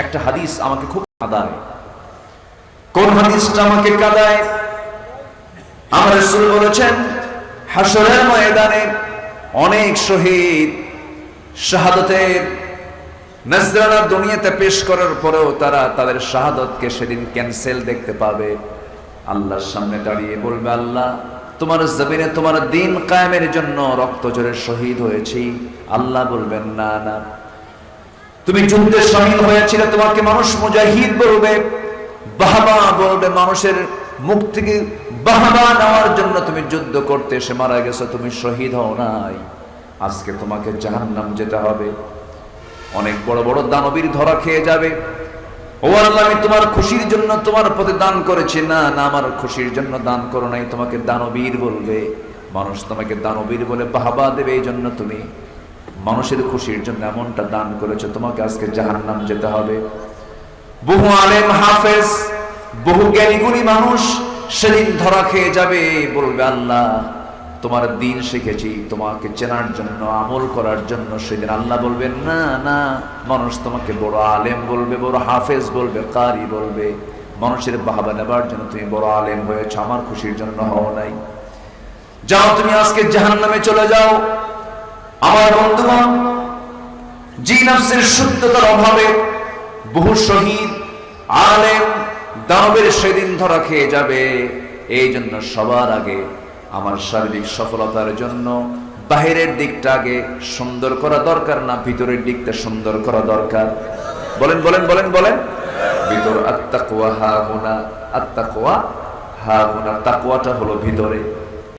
একটা হাদিস আমাকে খুব কাঁদায়। কোন হাদিসটা আমাকে কাঁদায়? আমার রাসূল বলেছেন, হাসরের ময়দানে অনেক শহীদ শাহাদাতের নজরানা দুনিয়াতে পেশ করার পরেও তারা তাদের শাহাদাতকে সেদিন ক্যান্সেল দেখতে পাবে। আল্লাহর সামনে দাঁড়িয়ে বলবে, আল্লাহ তোমার জমিনে তোমার দ্বীন কায়েমের জন্য রক্ত ঝরে শহীদ হয়েছি। আল্লাহ বলবেন, না না, তুমি যুদ্ধে শহীদ হয়েছিলে, তোমাকে মানুষ মুজাহিদ বলবে, বাহবা বলবে, মানুষের মুখ থেকে বাহবা নেওয়ার জন্য তুমি যুদ্ধ করতে এসে মারা গেছো, তুমি শহীদ হও নাই। আজকে তোমাকে জাহান্নাম যেতে হবে। অনেক বড় বড় দানবীর ধরা খেয়ে যাবে। ও আল্লাহ, আমি তোমার খুশির জন্য তোমার প্রতি দান করেছি। না না, আমার খুশির জন্য দান করো নাই, তোমাকে দানবীর বলবে। মানুষ তোমাকে দানবীর বলে বাহবা দেবে, এই জন্য তুমি মানুষের খুশির জন্য এমনটা দান করেছো, তোমাকে আজকে জাহান্নাম যেতে হবে। বহু আলেম হাফেজ, বহু জ্ঞানীগুণী মানুষ সেদিন ধরা খেয়ে যাবে, বলবে, আল্লাহ তোমার দ্বীন শিখেছি তোমাকে চেনার জন্য, আমল করার জন্য। সেদিন আল্লাহ বলবেন, না না, মানুষ তোমাকে বড় আলেম বলবে, বড় হাফেজ বলবে, কারি বলবে। মানুষের বাহবা নেবার জন্য তুমি বড় আলেম হয়েছ, আমার খুশির জন্য হও নাই। যাও, তুমি আজকে জাহান্নামে চলে যাও। আমার বন্ধুগণ, জি নফসের শুদ্ধতার অভাবে বহু শহীদ আলেম দানবের সেদিন ধরা খেয়ে যাবে। এই জন্য সবার আগে আমার শারীরিক সফলতার জন্য বাহিরের দিকটা আগে সুন্দর করা দরকার না ভিতরের দিকটা সুন্দর করা দরকার? বলেন বলেন বলেন বলেন। ভিতর আত্তাকওয়া হা হুনা, আত্তাকওয়া হা হুনা, তাকওয়াটা হলো ভিতরে।